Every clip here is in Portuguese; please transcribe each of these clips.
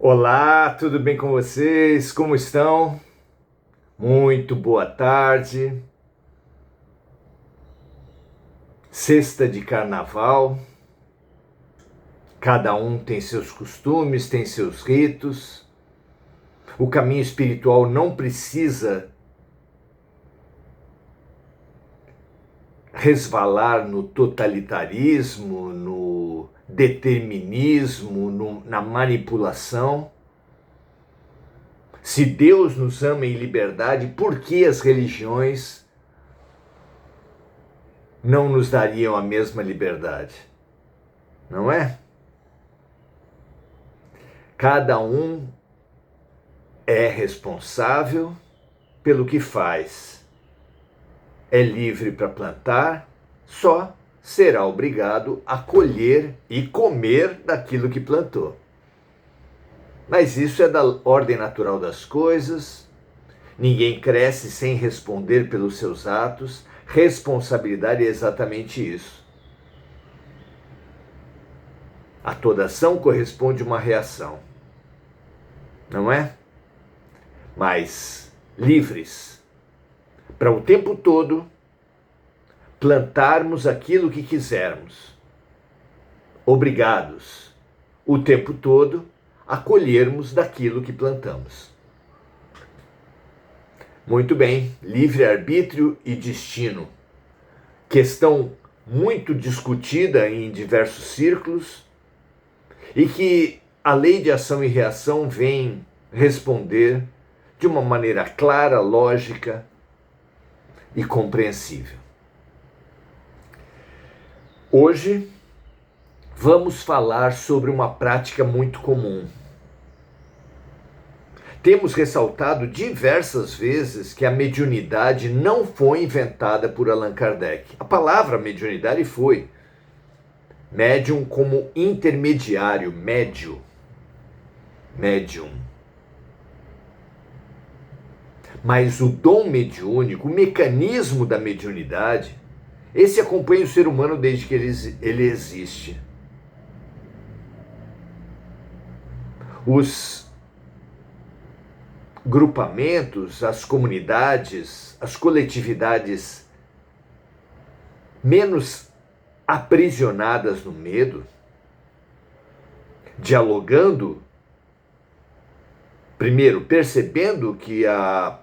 Olá, tudo bem com vocês? Como estão? Muito boa tarde. Sexta de carnaval. Cada um tem seus costumes, tem seus ritos. O caminho espiritual não precisa resvalar no totalitarismo, no determinismo, na manipulação. Se Deus nos ama em liberdade, por que as religiões não nos dariam a mesma liberdade? Não é? Cada um é responsável pelo que faz. É livre para plantar, só será obrigado a colher e comer daquilo que plantou. Mas isso é da ordem natural das coisas. Ninguém cresce sem responder pelos seus atos. Responsabilidade é exatamente isso. A toda ação corresponde uma reação. Não é? Mas livres para o tempo todo plantarmos aquilo que quisermos. Obrigados o tempo todo a colhermos daquilo que plantamos. Muito bem, livre-arbítrio e destino. Questão muito discutida em diversos círculos e que a lei de ação e reação vem responder de uma maneira clara, lógica e compreensível. Hoje vamos falar sobre uma prática muito comum. Temos ressaltado diversas vezes que a mediunidade não foi inventada por Allan Kardec. A palavra mediunidade foi. Médium como intermediário, médium. Mas o dom mediúnico, o mecanismo da mediunidade, esse acompanha o ser humano desde que ele existe. Os grupamentos, as comunidades, as coletividades menos aprisionadas no medo, dialogando, primeiro, percebendo que a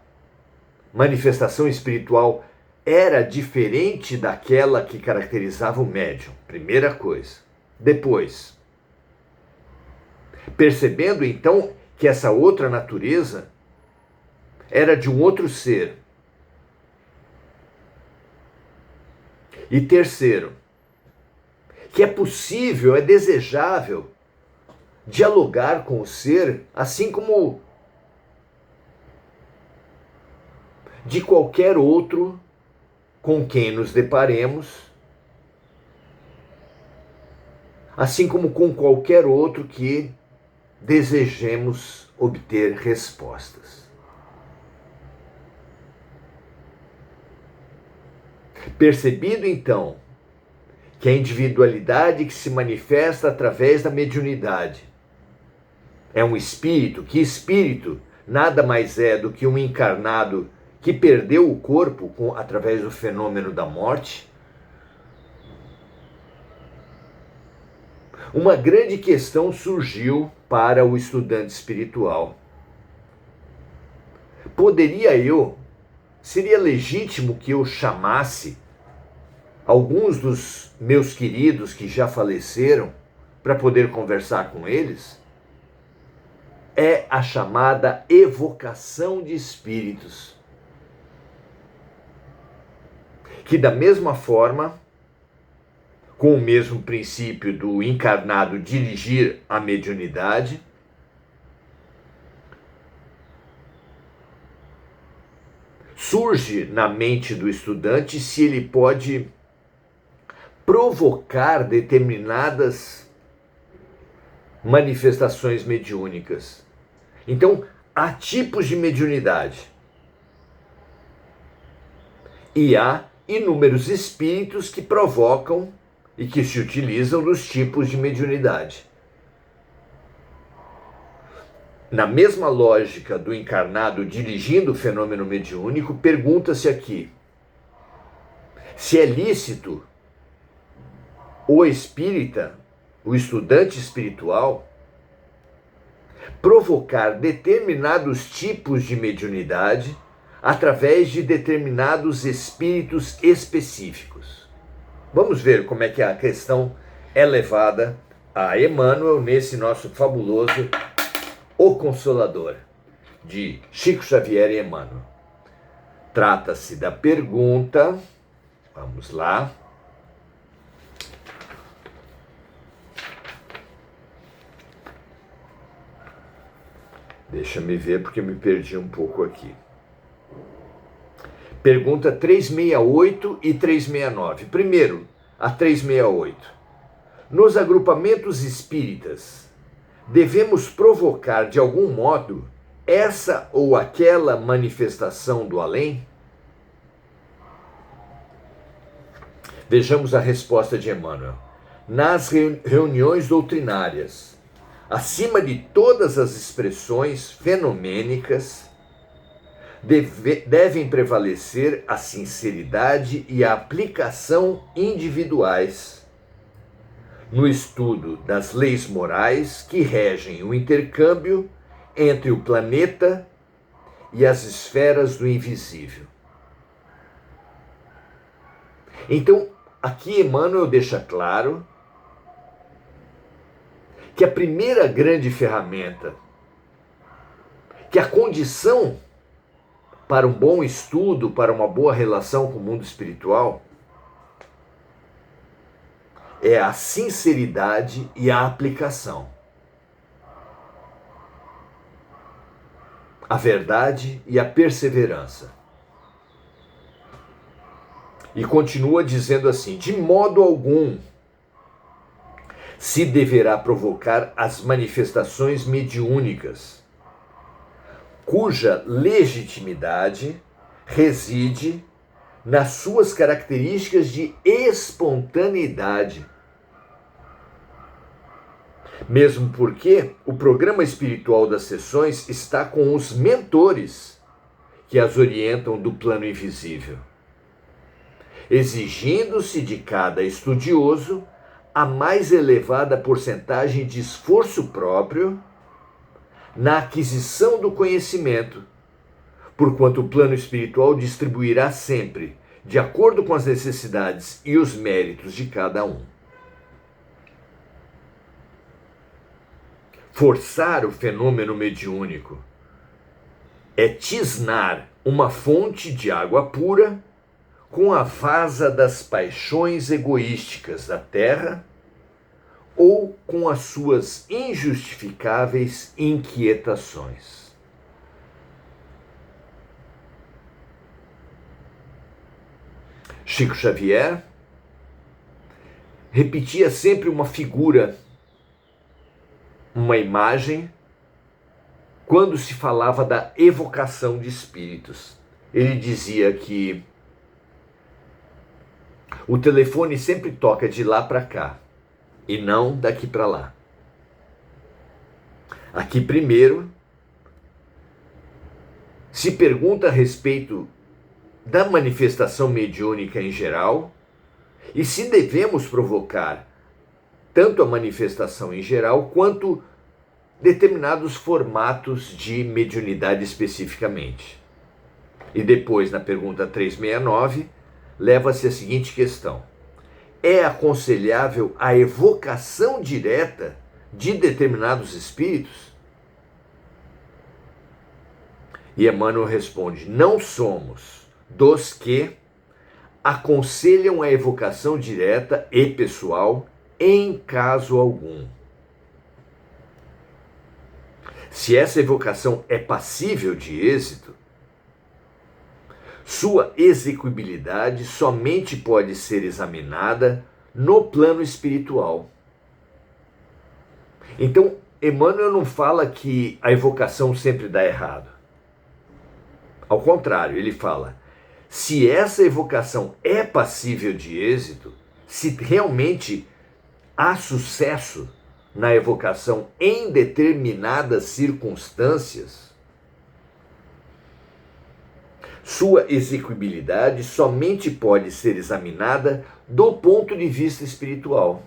manifestação espiritual era diferente daquela que caracterizava o médium, primeira coisa. Depois, percebendo então que essa outra natureza era de um outro ser. E terceiro, que é possível, é desejável dialogar com o ser, assim como de qualquer outro com quem nos deparemos, assim como com qualquer outro que desejemos obter respostas. Percebido então que a individualidade que se manifesta através da mediunidade é um espírito, que espírito nada mais é do que um encarnado que perdeu o corpo através do fenômeno da morte, uma grande questão surgiu para o estudante espiritual. Seria legítimo que eu chamasse alguns dos meus queridos que já faleceram para poder conversar com eles? É a chamada evocação de espíritos. Que da mesma forma, com o mesmo princípio do encarnado dirigir a mediunidade, surge na mente do estudante se ele pode provocar determinadas manifestações mediúnicas. Então, há tipos de mediunidade. E há inúmeros espíritos que provocam e que se utilizam dos tipos de mediunidade. Na mesma lógica do encarnado dirigindo o fenômeno mediúnico, pergunta-se aqui se é lícito o espírita, o estudante espiritual, provocar determinados tipos de mediunidade através de determinados espíritos específicos. Vamos ver como é que a questão é levada a Emmanuel nesse nosso fabuloso O Consolador, de Chico Xavier e Emmanuel. Trata-se da pergunta, vamos lá, deixa-me ver porque me perdi um pouco aqui. Pergunta 368 e 369. Primeiro, a 368. Nos agrupamentos espíritas, devemos provocar de algum modo essa ou aquela manifestação do além? Vejamos a resposta de Emmanuel. Nas reuniões doutrinárias, acima de todas as expressões fenomênicas, devem prevalecer a sinceridade e a aplicação individuais no estudo das leis morais que regem o intercâmbio entre o planeta e as esferas do invisível. Então, aqui Emmanuel deixa claro que a primeira grande ferramenta, que a condição para um bom estudo, para uma boa relação com o mundo espiritual, é a sinceridade e a aplicação. A verdade e a perseverança. E continua dizendo assim: de modo algum se deverá provocar as manifestações mediúnicas, cuja legitimidade reside nas suas características de espontaneidade. Mesmo porque o programa espiritual das sessões está com os mentores que as orientam do plano invisível, exigindo-se de cada estudioso a mais elevada porcentagem de esforço próprio na aquisição do conhecimento, porquanto o plano espiritual distribuirá sempre de acordo com as necessidades e os méritos de cada um. Forçar o fenômeno mediúnico é tisnar uma fonte de água pura com a vasa das paixões egoísticas da terra ou com as suas injustificáveis inquietações. Chico Xavier repetia sempre uma figura, uma imagem, quando se falava da evocação de espíritos. Ele dizia que o telefone sempre toca de lá para cá e não daqui para lá. Aqui primeiro se pergunta a respeito da manifestação mediúnica em geral e se devemos provocar tanto a manifestação em geral quanto determinados formatos de mediunidade especificamente. E depois, na pergunta 369, leva-se a seguinte questão: é aconselhável a evocação direta de determinados espíritos? E Emmanuel responde: não somos dos que aconselham a evocação direta e pessoal em caso algum. Se essa evocação é passível de êxito, sua execuibilidade somente pode ser examinada no plano espiritual. Então, Emmanuel não fala que a evocação sempre dá errado. Ao contrário, ele fala: se essa evocação é passível de êxito, se realmente há sucesso na evocação em determinadas circunstâncias, sua execuibilidade somente pode ser examinada do ponto de vista espiritual.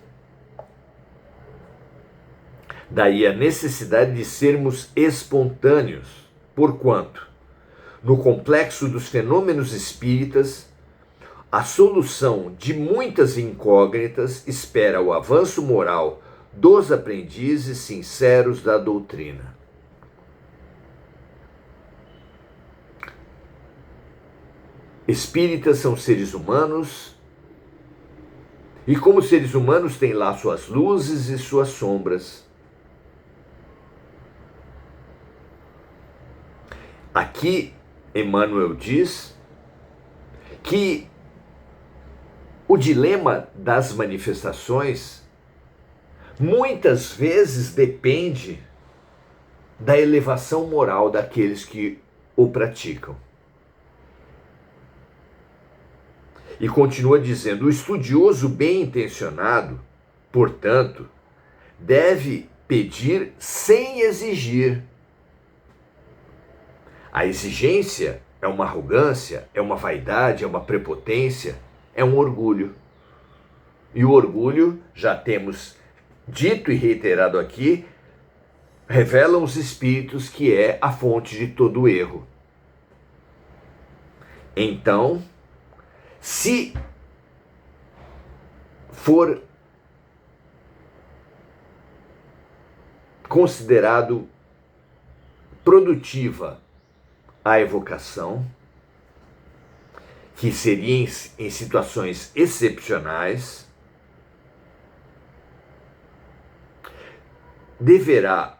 Daí a necessidade de sermos espontâneos, porquanto, no complexo dos fenômenos espíritas, a solução de muitas incógnitas espera o avanço moral dos aprendizes sinceros da doutrina. Espíritas são seres humanos e, como seres humanos, têm lá suas luzes e suas sombras. Aqui, Emmanuel diz que o dilema das manifestações muitas vezes depende da elevação moral daqueles que o praticam. E continua dizendo: o estudioso bem intencionado, portanto, deve pedir sem exigir. A exigência é uma arrogância, é uma vaidade, é uma prepotência, é um orgulho. E o orgulho, já temos dito e reiterado aqui, revelam os espíritos que é a fonte de todo erro. Então, se for considerado produtiva a evocação, que seria em situações excepcionais, deverá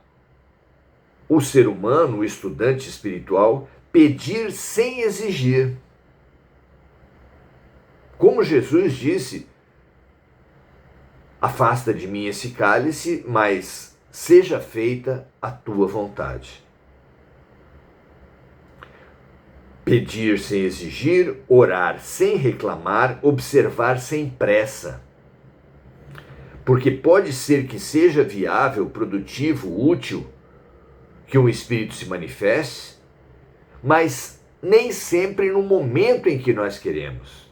o ser humano, o estudante espiritual, pedir sem exigir. Como Jesus disse: afasta de mim esse cálice, mas seja feita a tua vontade. Pedir sem exigir, orar sem reclamar, observar sem pressa. Porque pode ser que seja viável, produtivo, útil que um espírito se manifeste, mas nem sempre no momento em que nós queremos.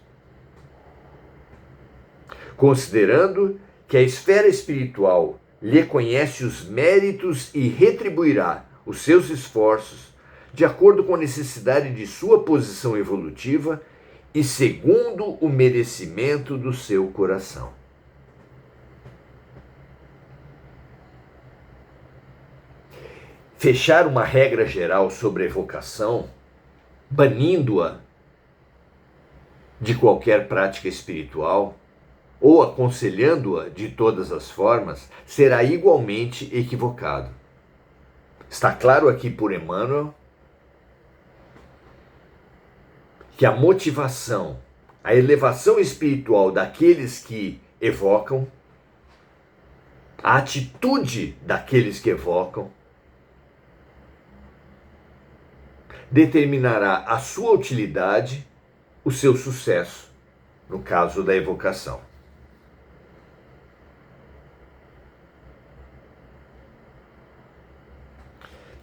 Considerando que a esfera espiritual lhe conhece os méritos e retribuirá os seus esforços de acordo com a necessidade de sua posição evolutiva e segundo o merecimento do seu coração. Fechar uma regra geral sobre a evocação, banindo-a de qualquer prática espiritual, ou aconselhando-a de todas as formas, será igualmente equivocado. Está claro aqui por Emmanuel que a motivação, a elevação espiritual daqueles que evocam, a atitude daqueles que evocam, determinará a sua utilidade, o seu sucesso, no caso da evocação.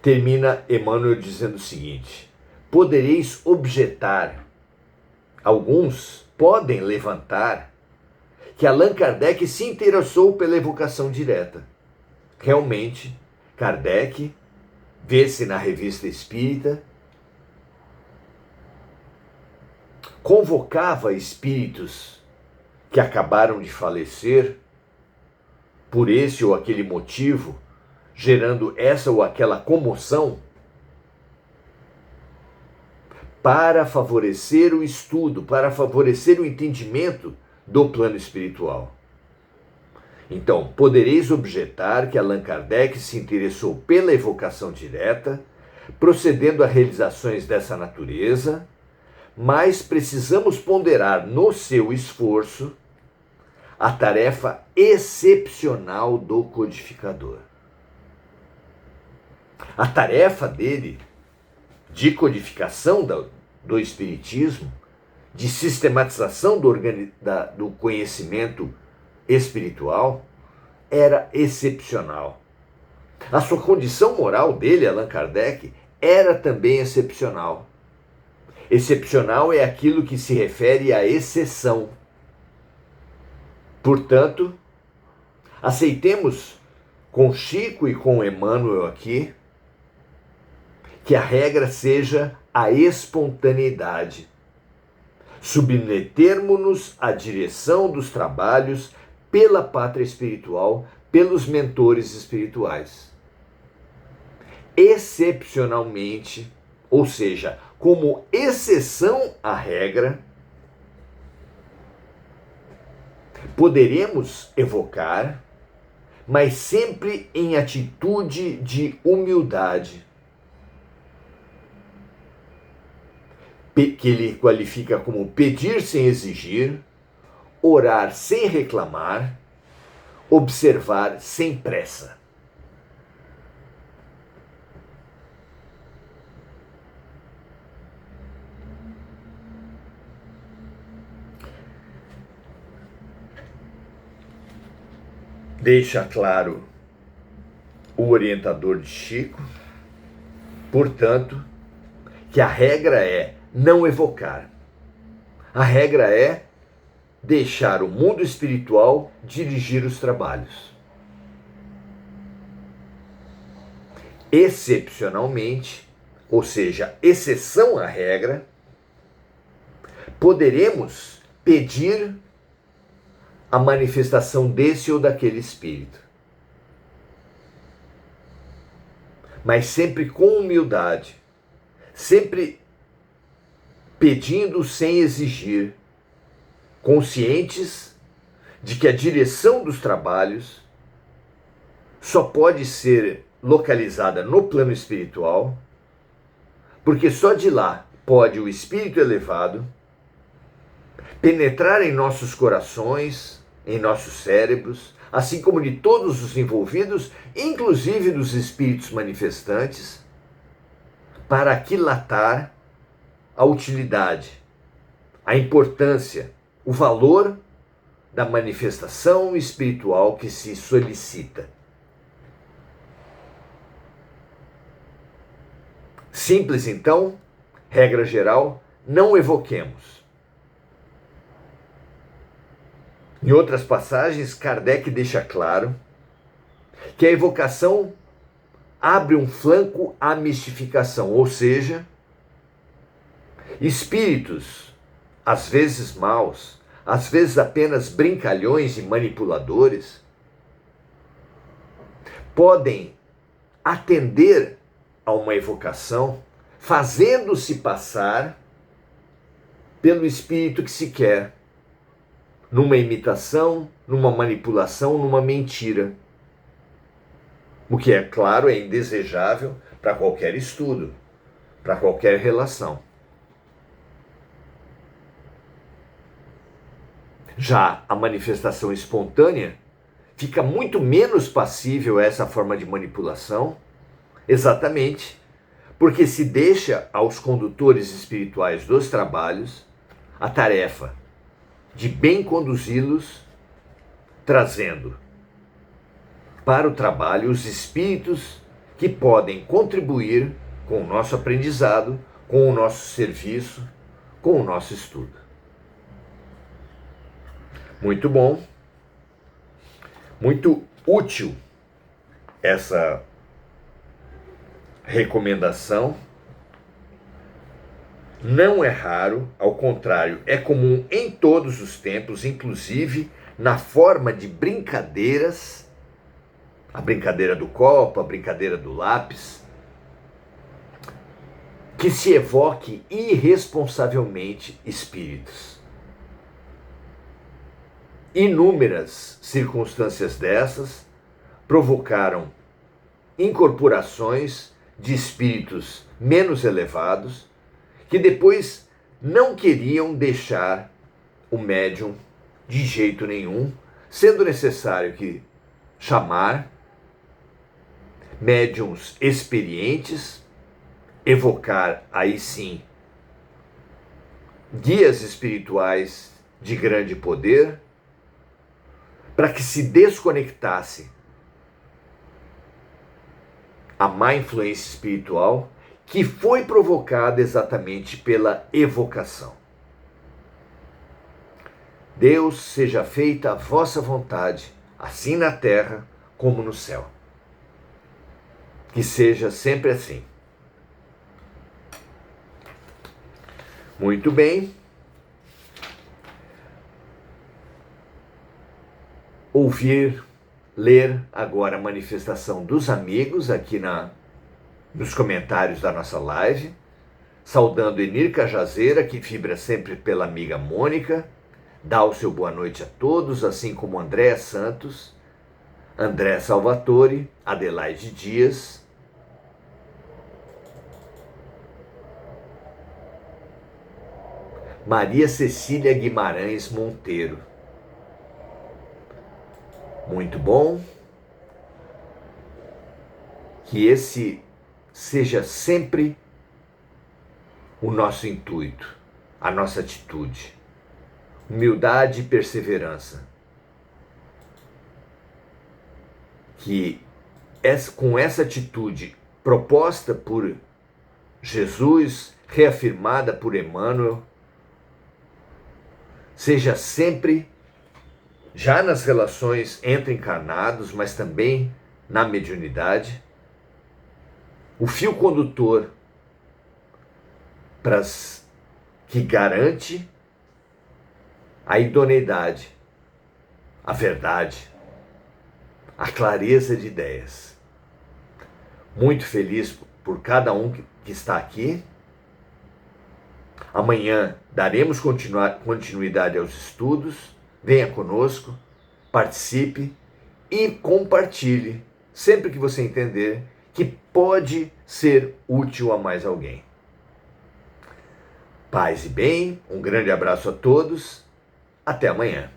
Termina Emmanuel dizendo o seguinte: podereis objetar, alguns podem levantar, que Allan Kardec se interessou pela evocação direta. Realmente, Kardec, vê-se na Revista Espírita, convocava espíritos que acabaram de falecer por esse ou aquele motivo, gerando essa ou aquela comoção, para favorecer o estudo, para favorecer o entendimento do plano espiritual. Então, podereis objetar que Allan Kardec se interessou pela evocação direta, procedendo a realizações dessa natureza, mas precisamos ponderar no seu esforço a tarefa excepcional do codificador. A tarefa dele de codificação do Espiritismo, de sistematização do conhecimento espiritual, era excepcional. A sua condição moral dele, Allan Kardec, era também excepcional. Excepcional é aquilo que se refere à exceção. Portanto, aceitemos com Chico e com Emmanuel aqui que a regra seja a espontaneidade. Submetermos-nos à direção dos trabalhos pela pátria espiritual, pelos mentores espirituais. Excepcionalmente, ou seja, como exceção à regra, poderemos evocar, mas sempre em atitude de humildade, que ele qualifica como pedir sem exigir, orar sem reclamar, observar sem pressa. Deixa claro o orientador de Chico, portanto, que a regra é não evocar. A regra é deixar o mundo espiritual dirigir os trabalhos. Excepcionalmente, ou seja, exceção à regra, poderemos pedir a manifestação desse ou daquele espírito. Mas sempre com humildade, sempre pedindo sem exigir, conscientes de que a direção dos trabalhos só pode ser localizada no plano espiritual, porque só de lá pode o espírito elevado penetrar em nossos corações, em nossos cérebros, assim como de todos os envolvidos, inclusive dos espíritos manifestantes, para aquilatar a utilidade, a importância, o valor da manifestação espiritual que se solicita. Simples, então, regra geral, não evoquemos. Em outras passagens, Kardec deixa claro que a evocação abre um flanco à mistificação, ou seja, espíritos, às vezes maus, às vezes apenas brincalhões e manipuladores, podem atender a uma evocação fazendo-se passar pelo espírito que se quer, numa imitação, numa manipulação, numa mentira. O que, é claro, é indesejável para qualquer estudo, para qualquer relação. Já a manifestação espontânea fica muito menos passível a essa forma de manipulação, exatamente porque se deixa aos condutores espirituais dos trabalhos a tarefa de bem conduzi-los, trazendo para o trabalho os espíritos que podem contribuir com o nosso aprendizado, com o nosso serviço, com o nosso estudo. Muito bom, muito útil essa recomendação. Não é raro, ao contrário, é comum em todos os tempos, inclusive na forma de brincadeiras, a brincadeira do copo, a brincadeira do lápis, que se evoque irresponsavelmente espíritos. Inúmeras circunstâncias dessas provocaram incorporações de espíritos menos elevados que depois não queriam deixar o médium de jeito nenhum, sendo necessário que chamar médiuns experientes, evocar aí sim guias espirituais de grande poder, para que se desconectasse a má influência espiritual que foi provocada exatamente pela evocação. Deus, seja feita a vossa vontade, assim na terra como no céu. Que seja sempre assim. Muito bem. Ler agora a manifestação dos amigos aqui nos comentários da nossa live. Saudando Enir Cajazeira, que vibra sempre pela amiga Mônica. Dá o seu boa noite a todos, assim como Andréa Santos, André Salvatore, Adelaide Dias, Maria Cecília Guimarães Monteiro. Muito bom. Que esse seja sempre o nosso intuito, a nossa atitude. Humildade e perseverança. Que com essa atitude proposta por Jesus, reafirmada por Emmanuel, seja sempre, já nas relações entre encarnados, mas também na mediunidade, o fio condutor que garante a idoneidade, a verdade, a clareza de ideias. Muito feliz por cada um que está aqui. Amanhã daremos continuidade aos estudos. Venha conosco, participe e compartilhe, sempre que você entender que pode ser útil a mais alguém. Paz e bem, um grande abraço a todos. Até amanhã.